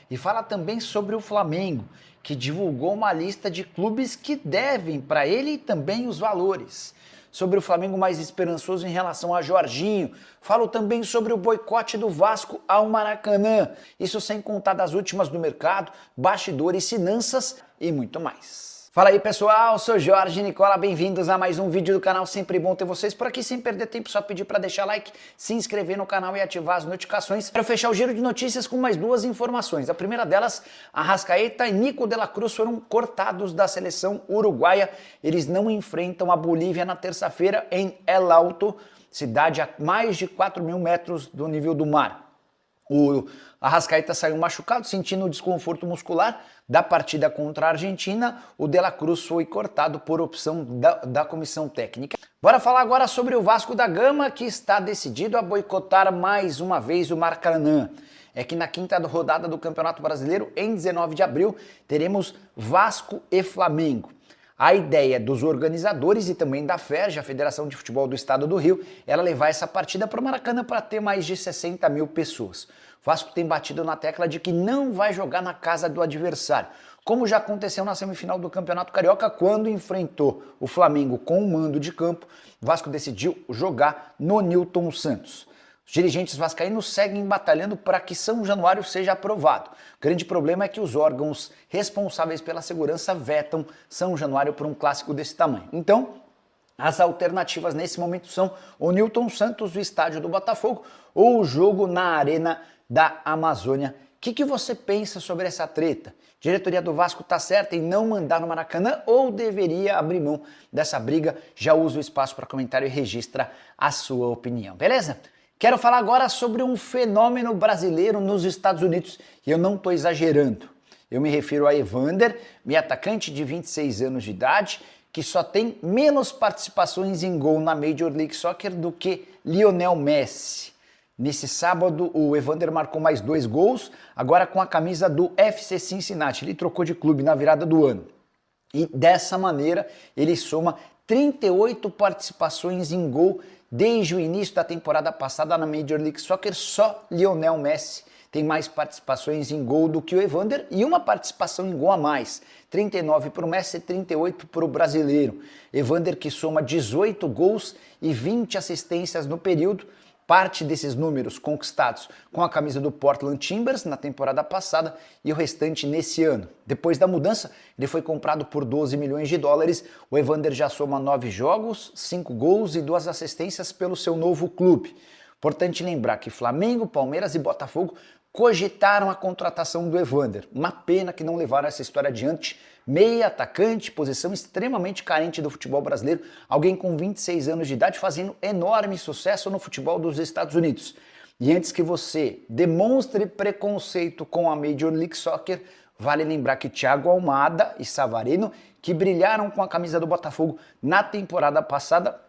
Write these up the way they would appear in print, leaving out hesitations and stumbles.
e fala também sobre o Flamengo, que divulgou uma lista de clubes que devem para ele e também os valores. Sobre o Flamengo mais esperançoso em relação a Jorginho. Falo também sobre o boicote do Vasco ao Maracanã. Isso sem contar das últimas do mercado, bastidores, finanças e muito mais. Fala aí pessoal, sou Jorge Nicola, bem-vindos a mais um vídeo do canal, sempre bom ter vocês por aqui, sem perder tempo, só pedir para deixar like, se inscrever no canal e ativar as notificações. Quero fechar o giro de notícias com mais duas informações. A primeira delas, Arrascaeta e Nico de la Cruz foram cortados da seleção uruguaia. Eles não enfrentam a Bolívia na terça-feira em El Alto, cidade a mais de 4 mil metros do nível do mar. O Arrascaeta saiu machucado, sentindo desconforto muscular da partida contra a Argentina. O De la Cruz foi cortado por opção da comissão técnica. Bora falar agora sobre o Vasco da Gama, que está decidido a boicotar mais uma vez o Maracanã. É que na quinta rodada do Campeonato Brasileiro, em 19 de abril, teremos Vasco e Flamengo. A ideia dos organizadores e também da FERJ, a Federação de Futebol do Estado do Rio, era levar essa partida para o Maracanã para ter mais de 60 mil pessoas. O Vasco tem batido na tecla de que não vai jogar na casa do adversário, como já aconteceu na semifinal do Campeonato Carioca, quando enfrentou o Flamengo com o mando de campo. O Vasco decidiu jogar no Newton Santos. Os dirigentes vascaínos seguem batalhando para que São Januário seja aprovado. O grande problema é que os órgãos responsáveis pela segurança vetam São Januário por um clássico desse tamanho. Então, as alternativas nesse momento são o Newton Santos, o estádio do Botafogo, ou o jogo na Arena da Amazônia. O que você pensa sobre essa treta? A diretoria do Vasco está certa em não mandar no Maracanã ou deveria abrir mão dessa briga? Já usa o espaço para comentário e registra a sua opinião, beleza? Quero falar agora sobre um fenômeno brasileiro nos Estados Unidos, e eu não estou exagerando. Eu me refiro a Evander, meio atacante de 26 anos de idade, que só tem menos participações em gol na Major League Soccer do que Lionel Messi. Nesse sábado, o Evander marcou mais 2 gols, agora com a camisa do FC Cincinnati. Ele trocou de clube na virada do ano. E dessa maneira, ele soma 38 participações em gol desde o início da temporada passada na Major League Soccer. Só Lionel Messi tem mais participações em gol do que o Evander e uma participação em gol a mais. 39 para o Messi e 38 para o brasileiro. Evander, que soma 18 gols e 20 assistências no período. Parte desses números conquistados com a camisa do Portland Timbers na temporada passada e o restante nesse ano. Depois da mudança, ele foi comprado por 12 milhões de dólares. O Evander já soma 9 jogos, 5 gols e 2 assistências pelo seu novo clube. Importante lembrar que Flamengo, Palmeiras e Botafogo cogitaram a contratação do Evander. Uma pena que não levaram essa história adiante. Meia atacante, posição extremamente carente do futebol brasileiro, alguém com 26 anos de idade fazendo enorme sucesso no futebol dos Estados Unidos. E antes que você demonstre preconceito com a Major League Soccer, vale lembrar que Thiago Almada e Savarino, que brilharam com a camisa do Botafogo na temporada passada,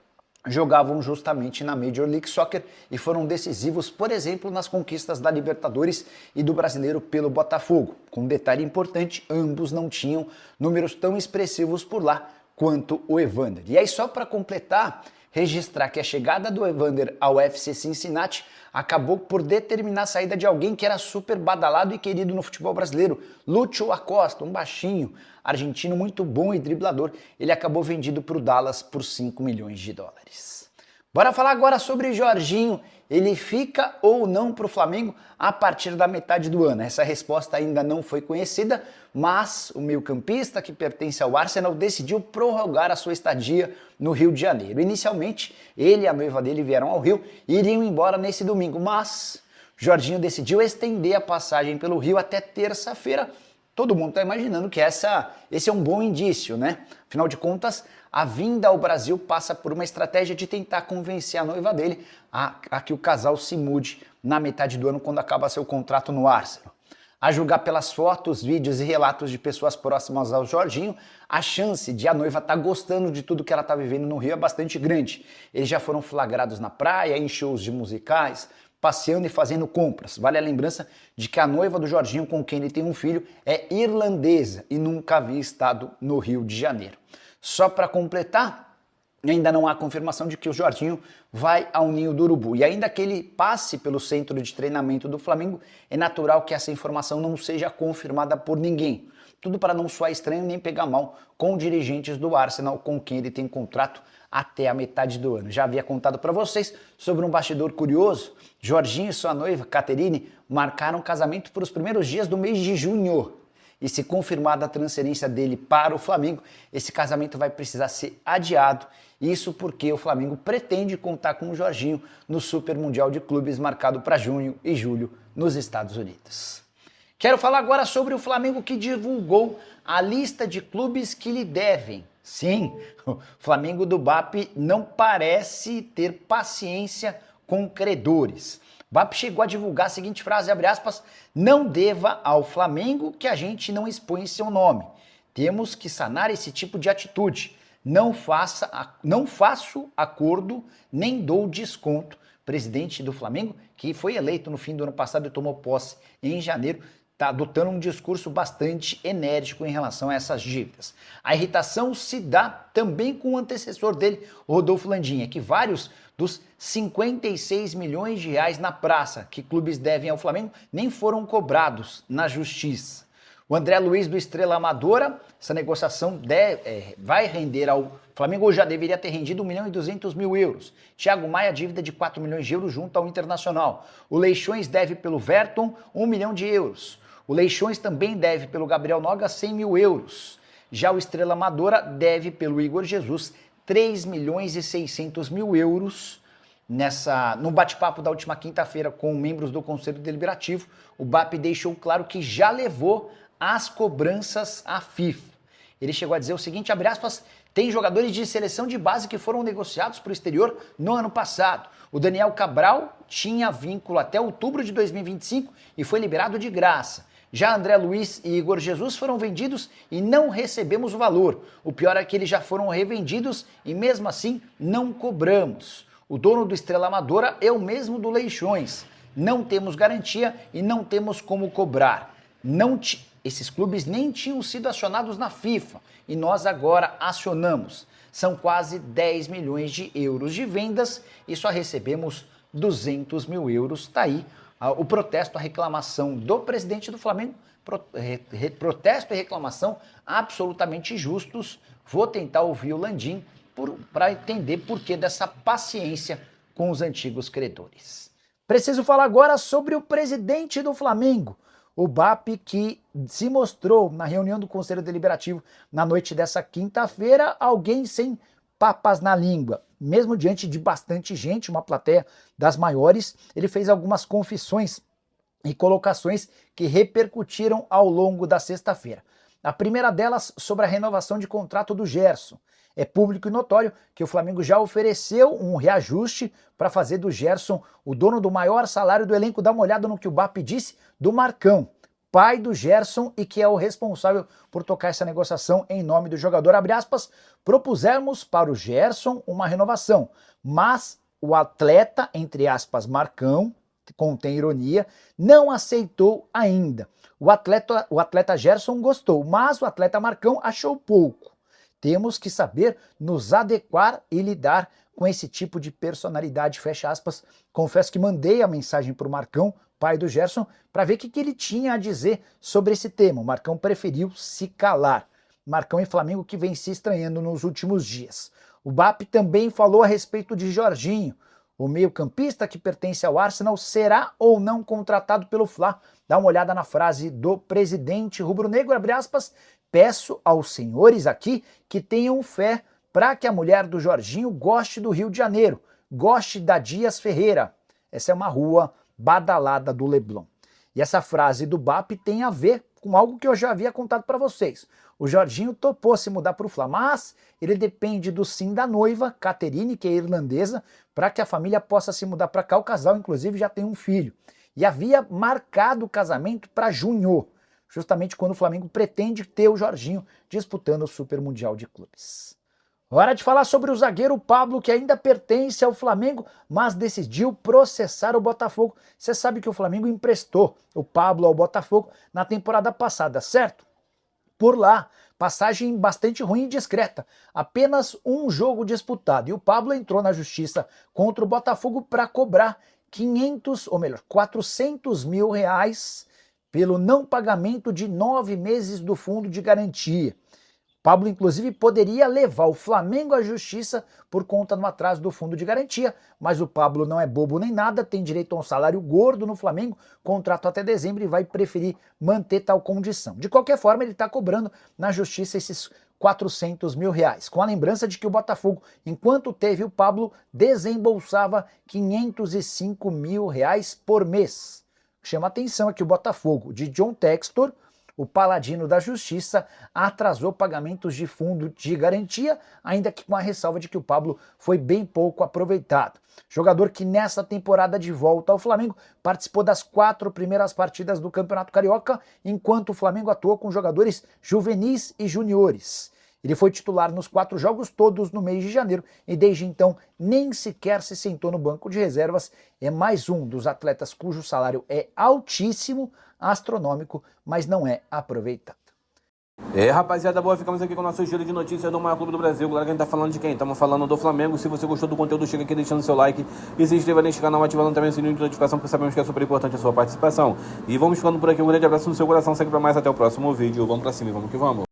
jogavam justamente na Major League Soccer e foram decisivos, por exemplo, nas conquistas da Libertadores e do Brasileiro pelo Botafogo. Com um detalhe importante, ambos não tinham números tão expressivos por lá quanto o Evander. E aí, só para completar, registrar que a chegada do Evander ao FC Cincinnati acabou por determinar a saída de alguém que era super badalado e querido no futebol brasileiro, Lúcio Acosta, um baixinho argentino muito bom e driblador. Ele acabou vendido para o Dallas por 5 milhões de dólares. Bora falar agora sobre Jorginho. Ele fica ou não para o Flamengo a partir da metade do ano? Essa resposta ainda não foi conhecida, mas o meio-campista, que pertence ao Arsenal, decidiu prorrogar a sua estadia no Rio de Janeiro. Inicialmente, ele e a noiva dele vieram ao Rio e iriam embora nesse domingo, mas Jorginho decidiu estender a passagem pelo Rio até terça-feira. Todo mundo está imaginando que esse é um bom indício, né? Afinal de contas, a vinda ao Brasil passa por uma estratégia de tentar convencer a noiva dele a que o casal se mude na metade do ano, quando acaba seu contrato no Arsenal. A julgar pelas fotos, vídeos e relatos de pessoas próximas ao Jorginho, a chance de a noiva estar gostando de tudo que ela está vivendo no Rio é bastante grande. Eles já foram flagrados na praia, em shows de musicais, passeando e fazendo compras. Vale a lembrança de que a noiva do Jorginho, com quem ele tem um filho, é irlandesa e nunca havia estado no Rio de Janeiro. Só para completar, ainda não há confirmação de que o Jorginho vai ao Ninho do Urubu. E ainda que ele passe pelo centro de treinamento do Flamengo, é natural que essa informação não seja confirmada por ninguém. Tudo para não soar estranho nem pegar mal com dirigentes do Arsenal, com quem ele tem contrato até a metade do ano. Já havia contado para vocês sobre um bastidor curioso. Jorginho e sua noiva, Caterine, marcaram casamento para os primeiros dias do mês de junho. E se confirmada a transferência dele para o Flamengo, esse casamento vai precisar ser adiado. Isso porque o Flamengo pretende contar com o Jorginho no Super Mundial de Clubes marcado para junho e julho nos Estados Unidos. Quero falar agora sobre o Flamengo que divulgou a lista de clubes que lhe devem. Sim, o Flamengo do BAP não parece ter paciência com credores. O BAP chegou a divulgar a seguinte frase, abre aspas, não deva ao Flamengo que a gente não expõe seu nome. Temos que sanar esse tipo de atitude. Não faço acordo, nem dou desconto. Presidente do Flamengo, que foi eleito no fim do ano passado e tomou posse em janeiro, está adotando um discurso bastante enérgico em relação a essas dívidas. A irritação se dá também com o antecessor dele, Rodolfo Landim, que vários dos 56 milhões de reais na praça que clubes devem ao Flamengo nem foram cobrados na justiça. O André Luiz do Estrela Amadora, essa negociação vai render ao Flamengo, ou já deveria ter rendido 1 milhão e 200 mil euros. Thiago Maia, dívida de 4 milhões de euros junto ao Internacional. O Leixões deve pelo Verton 1 milhão de euros. O Leixões também deve pelo Gabriel Noga 100 mil euros. Já o Estrela Amadora deve pelo Igor Jesus 3 milhões e 600 mil euros. No bate-papo da última quinta-feira com membros do Conselho Deliberativo, o BAP deixou claro que já levou as cobranças à FIFA. Ele chegou a dizer o seguinte, abre aspas, tem jogadores de seleção de base que foram negociados para o exterior no ano passado. O Daniel Cabral tinha vínculo até outubro de 2025 e foi liberado de graça. Já André Luiz e Igor Jesus foram vendidos e não recebemos o valor. O pior é que eles já foram revendidos e mesmo assim não cobramos. O dono do Estrela Amadora é o mesmo do Leixões. Não temos garantia e não temos como cobrar. Esses clubes nem tinham sido acionados na FIFA e nós agora acionamos. São quase 10 milhões de euros de vendas e só recebemos 200 mil euros. Está aí o protesto, a reclamação do presidente do Flamengo, protesto e reclamação absolutamente justos. Vou tentar ouvir o Landim para entender por que dessa paciência com os antigos credores. Preciso falar agora sobre o presidente do Flamengo, o BAP, que se mostrou na reunião do Conselho Deliberativo na noite dessa quinta-feira alguém sem papas na língua. Mesmo diante de bastante gente, uma plateia das maiores, ele fez algumas confissões e colocações que repercutiram ao longo da sexta-feira. A primeira delas sobre a renovação de contrato do Gerson. É público e notório que o Flamengo já ofereceu um reajuste para fazer do Gerson o dono do maior salário do elenco. Dá uma olhada no que o BAP disse do Marcão, pai do Gerson e que é o responsável por tocar essa negociação em nome do jogador. Abre aspas, propusemos para o Gerson uma renovação, mas o atleta, entre aspas, Marcão, contém ironia, não aceitou ainda. O atleta Gerson gostou, mas o atleta Marcão achou pouco. Temos que saber nos adequar e lidar com esse tipo de personalidade, fecha aspas. Confesso que mandei a mensagem para o Marcão, pai do Gerson, para ver o que ele tinha a dizer sobre esse tema. O Marcão preferiu se calar. Marcão e Flamengo que vem se estranhando nos últimos dias. O BAP também falou a respeito de Jorginho. O meio-campista que pertence ao Arsenal será ou não contratado pelo Fla. Dá uma olhada na frase do presidente rubro-negro, abre aspas, peço aos senhores aqui que tenham fé para que a mulher do Jorginho goste do Rio de Janeiro, goste da Dias Ferreira. Essa é uma rua badalada do Leblon. E essa frase do BAP tem a ver com algo que eu já havia contado para vocês. O Jorginho topou se mudar para o Fla, mas ele depende do sim da noiva, Caterine, que é irlandesa, para que a família possa se mudar para cá. O casal, inclusive, já tem um filho. E havia marcado o casamento para junho, justamente quando o Flamengo pretende ter o Jorginho disputando o Super Mundial de Clubes. Hora de falar sobre o zagueiro Pablo, que ainda pertence ao Flamengo, mas decidiu processar o Botafogo. Você sabe que o Flamengo emprestou o Pablo ao Botafogo na temporada passada, certo? Por lá, Passagem bastante ruim e discreta, apenas um jogo disputado. E o Pablo entrou na justiça contra o Botafogo para cobrar 400 mil reais pelo não pagamento de 9 meses do fundo de garantia. Pablo, inclusive, poderia levar o Flamengo à justiça por conta do atraso do fundo de garantia, mas o Pablo não é bobo nem nada, tem direito a um salário gordo no Flamengo, contrato até dezembro e vai preferir manter tal condição. De qualquer forma, ele está cobrando na justiça esses 400 mil reais, com a lembrança de que o Botafogo, enquanto teve o Pablo, desembolsava 505 mil reais por mês. Chama atenção é que o Botafogo, de John Textor, o paladino da justiça, atrasou pagamentos de fundo de garantia, ainda que com a ressalva de que o Pablo foi bem pouco aproveitado. Jogador que nessa temporada de volta ao Flamengo participou das 4 primeiras partidas do Campeonato Carioca, enquanto o Flamengo atuou com jogadores juvenis e juniores. Ele foi titular nos 4 jogos todos no mês de janeiro e desde então nem sequer se sentou no banco de reservas. É mais um dos atletas cujo salário é altíssimo, astronômico, mas não é aproveitado. Rapaziada boa, ficamos aqui com o nosso giro de notícias do maior clube do Brasil. Galera, que a gente tá falando de quem? Estamos falando do Flamengo. Se você gostou do conteúdo, chega aqui deixando seu like e se inscreva neste canal, ativando também o sininho de notificação, porque sabemos que é super importante a sua participação. E vamos ficando por aqui, um grande abraço no seu coração, segue pra mais, até o próximo vídeo. Vamos pra cima e vamos que vamos.